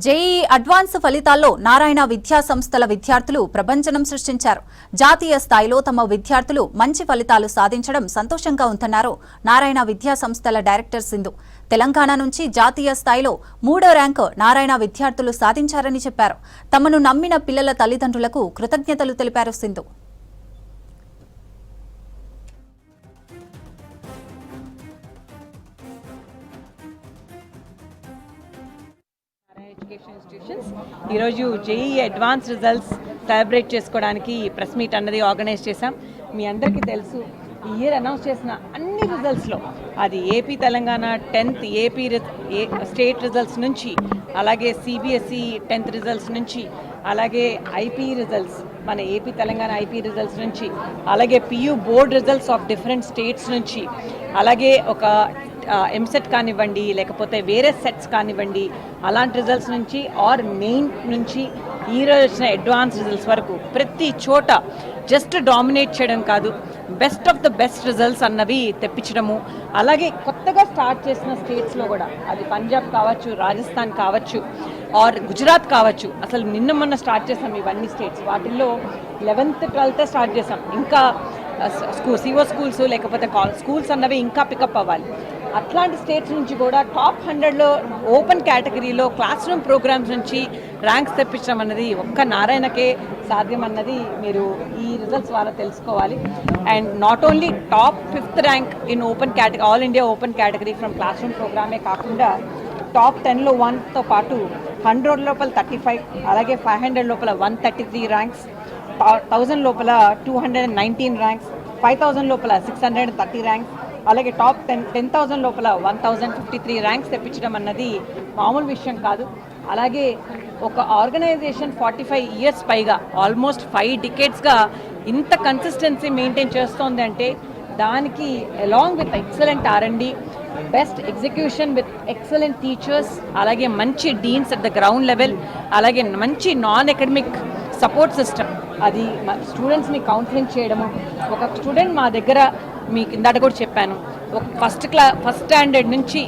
JEE advance ఫలితాల్లో నారాయణ విద్యా సంస్థల విద్యార్థులు ప్రభంజనం సృష్టించారు. జాతీయ స్థాయిలో తమ విద్యార్థులు మంచి ఫలితాలు సాధించడం సంతోషంగా ఉందన్నారు నారాయణ విద్యా సంస్థల డైరెక్టర్ సింధు. తెలంగాణ నుంచి జాతీయ స్థాయిలో 3వ ర్యాంకు నారాయణ విద్యార్థులు సాధించారని చెప్పారు. తమను నమ్మిన పిల్లల తల్లిదండ్రులకు కృతజ్ఞతలు తెలిపారు సింధు. ఎడ్యుకేషన్ ఇన్స్టిట్యూషన్స్ ఈరోజు జేఈఈ అడ్వాన్స్ రిజల్ట్స్ సెలబ్రేట్ చేసుకోవడానికి ప్రెస్ మీట్ అన్నది ఆర్గనైజ్ చేశాం. మీ అందరికీ తెలుసు, ఈ ఇయర్ అనౌన్స్ చేసిన అన్ని రిజల్ట్స్లో అది AP Telangana 10th AP state results నుంచి, అలాగే సిబిఎస్ఈ 10th రిజల్ట్స్ నుంచి, అలాగే ఐపీ రిజల్ట్స్ మన ఏపీ తెలంగాణ ఐపీ రిజల్ట్స్ నుంచి, అలాగే PU board results of different states నుంచి, అలాగే ఒక ఎంసెట్ కానివ్వండి, లేకపోతే వేరే సెట్స్ కానివ్వండి, అలాంటి రిజల్ట్స్ నుంచి ఆర్ మెయిన్ నుంచి ఈరోజు వచ్చిన అడ్వాన్స్ రిజల్ట్స్ వరకు ప్రతి చోట జస్ట్ డామినేట్ చేయడం కాదు, best of the best results అన్నవి తెప్పించడము. అలాగే కొత్తగా స్టార్ట్ చేసిన స్టేట్స్లో కూడా, అది పంజాబ్ కావచ్చు, రాజస్థాన్ కావచ్చు, ఆర్ గుజరాత్ కావచ్చు, అసలు నిన్న మొన్న స్టార్ట్ చేసాం ఇవన్నీ స్టేట్స్. వాటిల్లో 11th 12th స్టార్ట్ చేసాం. ఇంకా సిఓ స్కూల్స్ లేకపోతే స్కూల్స్ అన్నవి ఇంకా పికప్ అవ్వాలి. అట్లాంటి స్టేట్స్ నుంచి కూడా టాప్ 100లో ఓపెన్ కేటగిరీలో క్లాస్ రూమ్ ప్రోగ్రామ్స్ నుంచి ర్యాంక్స్ తెప్పించడం అన్నది ఒక్క నారాయణకే సాధ్యం అన్నది మీరు ఈ రిజల్ట్స్ ద్వారా తెలుసుకోవాలి. And not only top 5th rank in open category, all India open category from class room ప్రోగ్రామే కాకుండా టాప్ 10లో 1తో పాటు 100 లోపల 35, అలాగే 500 లోపల 133 ర్యాంక్స్, 1000 లోపల 219 ర్యాంక్స్, 5000 లోపల 630 ర్యాంక్స్, అలాగే టాప్ 10,000 లోపల 1053 ర్యాంక్స్ తెప్పించడం అన్నది మామూలు విషయం కాదు. అలాగే ఒక ఆర్గనైజేషన్ 45 years పైగా, ఆల్మోస్ట్ 5 decadesగా ఇంత కన్సిస్టెన్సీ మెయింటైన్ చేస్తోంది అంటే దానికి along with excellent R&D, best execution with excellent teachers, అలాగే మంచి deans at the ground level, అలాగే మంచి నాన్ అకాడమిక్ సపోర్ట్ సిస్టమ్, అది స్టూడెంట్స్ని కౌన్సిలింగ్ చేయడము. ఒక స్టూడెంట్ మా దగ్గర, మీకు ఇందాక కూడా చెప్పాను, ఒక ఫస్ట్ స్టాండర్డ్ నుంచి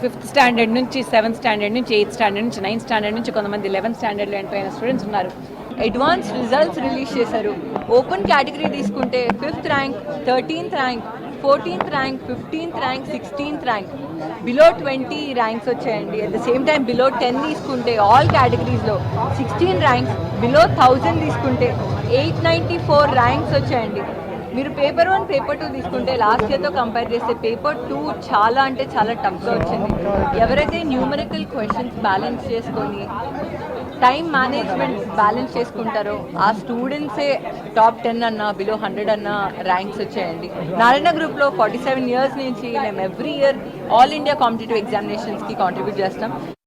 5th స్టాండర్డ్ నుంచి 7th స్టాండర్డ్ నుంచి 8th స్టాండర్డ్ నుంచి 9th స్టాండర్డ్ నుంచి కొంతమంది 11th స్టాండర్డ్లో ఎంటర్ అయిన స్టూడెంట్స్ ఉన్నారు. అడ్వాన్స్ రిజల్ట్స్ రిలీజ్ చేశారు. ఓపెన్ కేటగిరీ తీసుకుంటే 5th rank, 13th rank, 14th rank, 15th rank, 16th rank, below 20 ranks వచ్చాయండి. At the same time below 10 తీసుకుంటే ఆల్ కేటగిరీస్లో 16 ర్యాంక్స్, బిలో 1000 తీసుకుంటే 894 ర్యాంక్స్ వచ్చాయండి. మీరు పేపర్ 1, పేపర్ 2 తీసుకుంటే లాస్ట్ ఇయర్తో కంపేర్ చేస్తే పేపర్ 2 చాలా అంటే చాలా టఫ్గా వచ్చింది. ఎవరైతే న్యూమరికల్ క్వశ్చన్స్ బ్యాలెన్స్ చేసుకొని టైం మేనేజ్మెంట్ బ్యాలెన్స్ చేసుకుంటారో ఆ స్టూడెంట్సే టాప్ 10 అన్నా, బిలో 100 అన్నా ర్యాంక్స్ వచ్చాయండి. నారాయణ గ్రూప్లో 47 years నుంచి మేము every year all India competitive ఎగ్జామినేషన్స్కి కాంట్రిబ్యూట్ చేస్తాం.